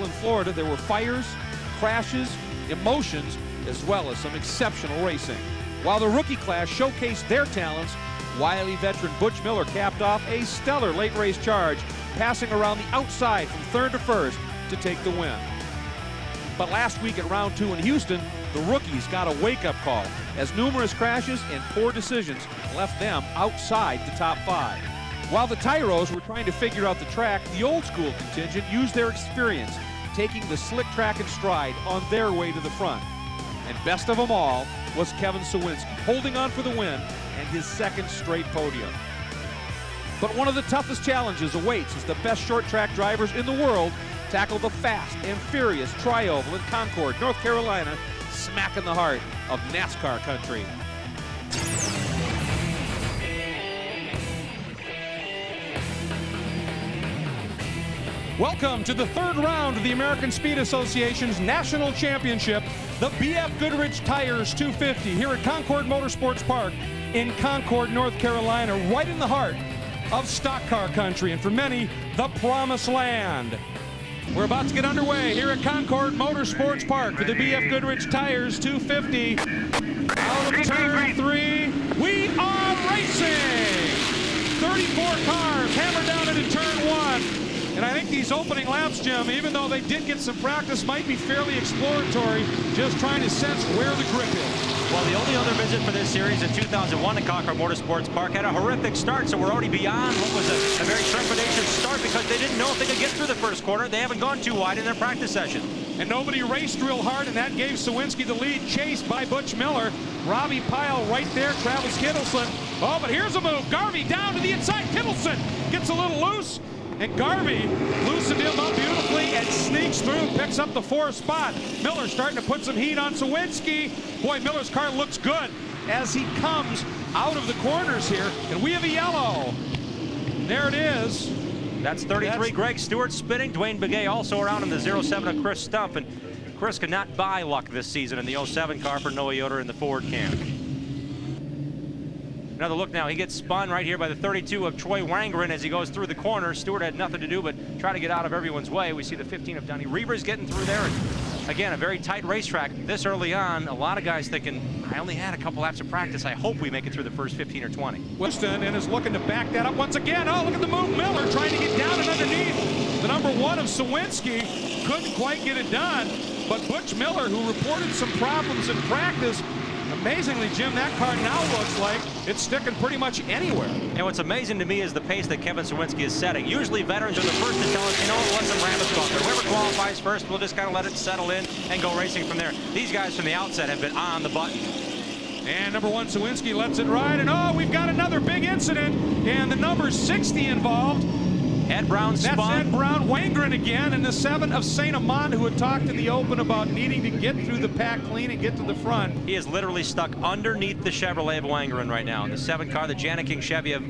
in Florida, there were fires, crashes, emotions, as well as some exceptional racing. While the rookie class showcased their talents, wily veteran Butch Miller capped off a stellar late race charge, passing around the outside from third to first to take the win. But last week at round 2 in Houston, the rookies got a wake-up call as numerous crashes and poor decisions left them outside the top 5. While the Tyros were trying to figure out the track, the old school contingent used their experience, taking the slick track in stride on their way to the front. And best of them all was Kevin Sawinski, holding on for the win and his second straight podium. But one of the toughest challenges awaits as the best short track drivers in the world tackle the fast and furious tri-oval in Concord, North Carolina, smack in the heart of NASCAR country. Welcome to the third round of the American Speed Association's National Championship, the BFGoodrich Tires 250 here at Concord Motorsports Park in Concord, North Carolina, right in the heart of stock car country, and for many, the promised land. We're about to get underway here at Concord Motorsports Park for the BFGoodrich Tires 250. Out of turn 3, we are racing! 34 cars hammered down into turn 1. And I think these opening laps, Jim, even though they did get some practice, might be fairly exploratory, just trying to sense where the grip is. Well, the only other visit for this series in 2001 at Concord Motorsports Park had a horrific start, so we're already beyond what was a very trepidatious start because they didn't know if they could get through the first corner. They haven't gone too wide in their practice session. And nobody raced real hard, and that gave Sawinski the lead, chased by Butch Miller. Robbie Pyle right there, Travis Kittleson. Oh, but here's a move. Garvey down to the inside. Kittleson gets a little loose. And Garvey loosened him up beautifully and sneaks through, picks up the 4th spot. Miller starting to put some heat on Sawinski. Boy, Miller's car looks good as he comes out of the corners here. And we have a yellow. There it is. That's 33. Greg Stewart spinning. Dwayne Begay also around in the 07 of Chris Stumpf. And Chris could not buy luck this season in the 07 car for Noah Yoder in the Ford camp. Another look now. He gets spun right here by the 32 of Troy Wangren as he goes through the corner. Stewart had nothing to do but try to get out of everyone's way. We see the 15 of Donnie Reavers getting through there. And again, a very tight racetrack this early on. A lot of guys thinking, I only had a couple laps of practice. I hope we make it through the first 15 or 20. Wilson and is looking to back that up once again. Oh, look at the move. Miller trying to get down and underneath the number 1 of Sawinski. Couldn't quite get it done. But Butch Miller, who reported some problems in practice, amazingly, Jim, that car now looks like it's sticking pretty much anywhere. And what's amazing to me is the pace that Kevin Sawinski is setting. Usually veterans are the first to tell us, you know, let some rabbits go out there. Whoever qualifies first, we'll just kind of let it settle in and go racing from there. These guys from the outset have been on the button. And number 1, Sawinski lets it ride. And oh, we've got another big incident. And the number 60 involved. Ed Brown spun. That's Ed Brown. Wangren again, and the 7 of St. Amand, who had talked in the open about needing to get through the pack clean and get to the front. He is literally stuck underneath the Chevrolet of Wangren right now. The 7 car, the Janiking Chevy of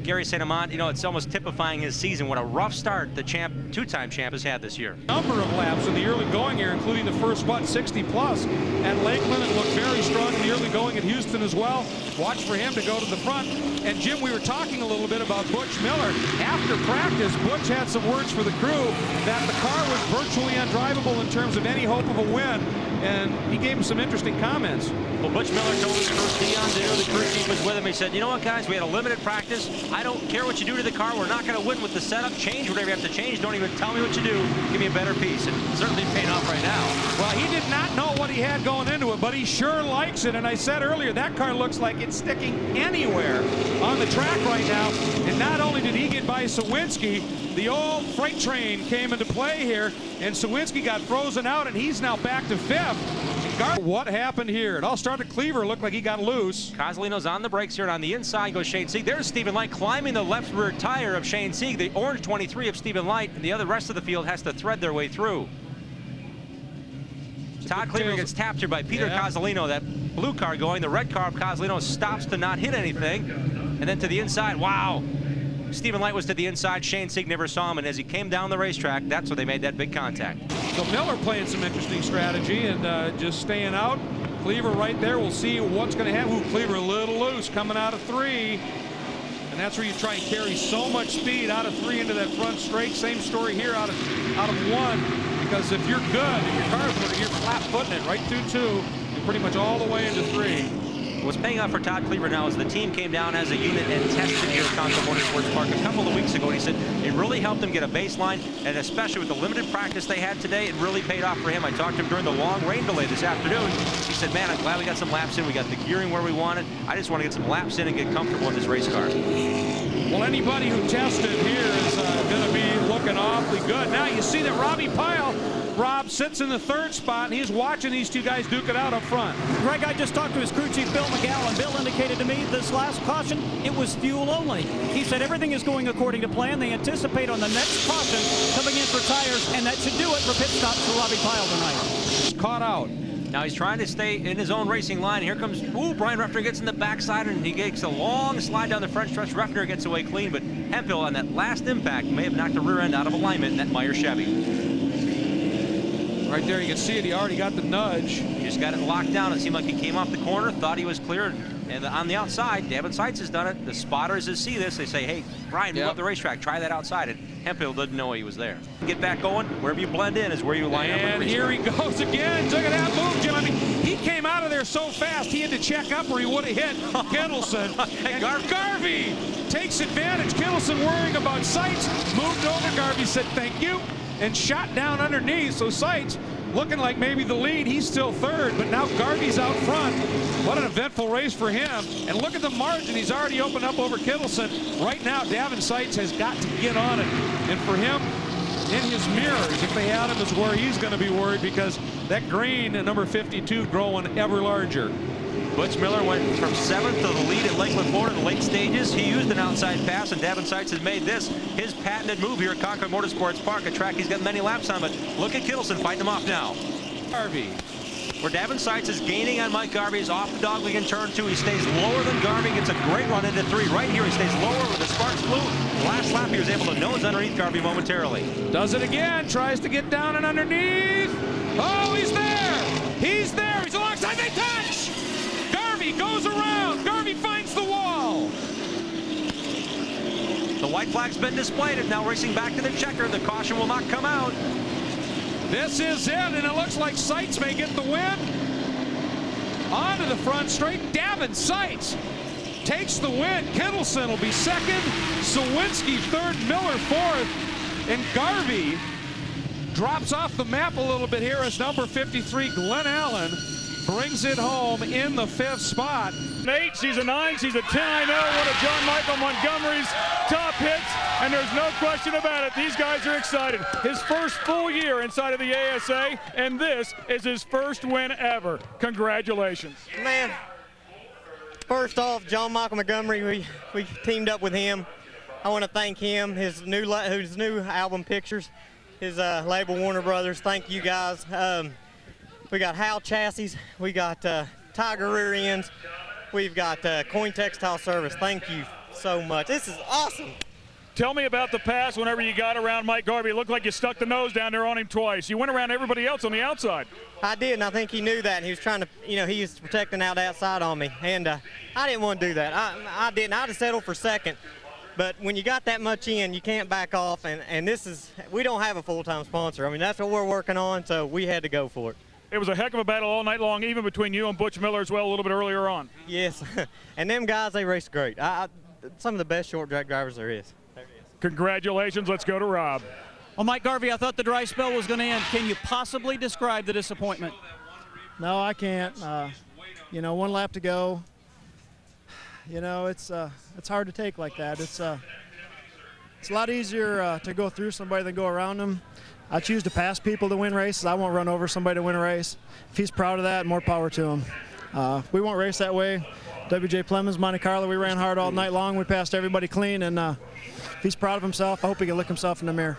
Gary St. Amand. You know, it's almost typifying his season. What a rough start the champ, 2-time champ, has had this year. Number of laps in the early going here, including the first, 60 plus at Lakeland, and looked very strong in the early going at Houston as well. Watch for him to go to the front. And Jim, we were talking a little bit about Butch Miller. After practice, Butch had some words for the crew that the car was virtually undrivable in terms of any hope of a win. And he gave him some interesting comments. Well, Butch Miller told his crew, Dion Dino, the crew chief, was with him. He said, you know what, guys, we had a limited practice. I don't care what you do to the car. We're not going to win with the setup. Change whatever you have to change. Don't even tell me what you do. Give me a better piece. And it's certainly paying off right now. Well, he did not know what he had going into it, but he sure likes it. And I said earlier, that car looks like it's sticking anywhere on the track right now. And not only did he get by Sawinski, the old freight train came into play here, and Sawinski got frozen out, and he's now back to 5th. What happened here? It all started. Cleaver looked like he got loose. Cosolino's on the brakes here, and on the inside goes Shane Sieg. There's Stephen Light climbing the left rear tire of Shane Sieg, the orange 23 of Stephen Light, and the rest of the field has to thread their way through. Todd Cleaver gets tapped here by Peter Cosolino. That blue car going, the red car of Cosolino stops to not hit anything. And then to the inside, wow. Stephen Light was to the inside. Shane Sieg never saw him, and as he came down the racetrack, that's where they made that big contact. So Miller playing some interesting strategy and just staying out. Cleaver right there. We'll see what's going to happen. Ooh, Cleaver a little loose coming out of 3. And that's where you try and carry so much speed out of 3 into that front straight. Same story here out of 1, because if you're good, if your car's good, you're flat footing it right through 2, you're pretty much all the way into 3. What's paying off for Todd Cleaver now is the team came down as a unit and tested here at Concord Motorsports Park a couple of weeks ago. And he said it really helped him get a baseline, and especially with the limited practice they had today, it really paid off for him. I talked to him during the long rain delay this afternoon. He said, man, I'm glad we got some laps in. We got the gearing where we wanted. I just want to get some laps in and get comfortable in this race car. Well, anybody who tested here is going to be looking awfully good. Now you see that Rob sits in the 3rd spot, and he's watching these 2 guys duke it out up front. Greg, I just talked to his crew chief, Bill McGowan. Bill indicated to me this last caution, it was fuel only. He said everything is going according to plan. They anticipate on the next caution coming in for tires, and that should do it for pit stops for Robbie Pyle tonight. Caught out. Now he's trying to stay in his own racing line. Here comes, Brian Ruffner gets in the backside, and he takes a long slide down the front stretch. Ruffner gets away clean, but Hemphill on that last impact may have knocked the rear end out of alignment in that Meyer Chevy. Right there, you can see it. He already got the nudge. He just got it locked down. It seemed like he came off the corner, thought he was clear. And on the outside, Davin Seitz has done it. The spotters that see this, they say, hey, Brian, move up the racetrack. Try that outside. And Hemphill didn't know he was there. Get back going. Wherever you blend in is where you line up. And here he goes again. Look at that move, Jim. I mean, he came out of there so fast, he had to check up or he would have hit Kittleson. And Garvey takes advantage. Kittleson worrying about Seitz. Moved over. Garvey said, thank you. And shot down underneath. So Seitz looking like maybe the lead. He's still 3rd, but now Garvey's out front. What an eventful race for him. And look at the margin. He's already opened up over Kittleson. Right now, Davin Seitz has got to get on it. And for him, in his mirrors, if they had him, is where he's going to be worried, because that green at number 52 growing ever larger. Butch Miller went from 7th to the lead at Lakeland, Florida in the late stages. He used an outside pass, and Davin Seitz has made this his patented move here at Concord Motorsports Park, a track he's got many laps on. But look at Kittleson fighting him off now. Garvey. Where Davin Seitz is gaining on Mike Garvey is off the dogleg in turn 2. He stays lower than Garvey, gets a great run into 3. Right here, he stays lower with the sparks blue. Last lap, he was able to nose underneath Garvey momentarily. Does it again, tries to get down and underneath. Oh, he's there. He's there. He's alongside. They touch. Garvey goes around. Garvey finds the wall. The white flag's been displayed, and now racing back to the checker. The caution will not come out. This is it, and it looks like Seitz may get the win. Onto the front straight. Davin Seitz takes the win. Kittleson will be 2nd. Sawinski 3rd. Miller 4th. And Garvey drops off the map a little bit here as number 53, Glenn Allen, brings it home in the 5th spot. 8, she's a 9, she's a 10. I know one of John Michael Montgomery's top hits, and there's no question about it. These guys are excited. His first full year inside of the ASA, and this is his first win ever. Congratulations. Man, first off, John Michael Montgomery, we teamed up with him. I want to thank him, his new album Pictures, his label Warner Brothers. Thank you guys. We got Hal Chassis, we got Tiger rear ends, we've got Coin Textile Service. Thank you so much. This is awesome. Tell me about the pass whenever you got around Mike Garvey. It looked like you stuck the nose down there on him twice. You went around everybody else on the outside. I did, and I think he knew that, and he was trying to, he was protecting out outside on me, and I didn't want to do that. I didn't. I'd have settled for 2nd. But when you got that much in, you can't back off, and this is, we don't have a full-time sponsor. I mean, that's what we're working on, so we had to go for it. It was a heck of a battle all night long, even between you and Butch Miller as well a little bit earlier on. Yes, and them guys, they race great. Some of the best short track drivers there is. Congratulations. Let's go to Rob. Well, Mike Garvey, I thought the dry spell was going to end. Can you possibly describe the disappointment? No, I can't. One lap to go. It's hard to take like that. It's a lot easier to go through somebody than go around them. I choose to pass people to win races. I won't run over somebody to win a race. If he's proud of that, more power to him. We won't race that way. W.J. Plemons, Monte Carlo, we ran hard all night long. We passed everybody clean, and if he's proud of himself, I hope he can look himself in the mirror.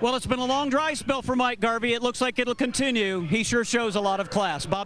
Well, it's been a long dry spell for Mike Garvey. It looks like it'll continue. He sure shows a lot of class. Bob.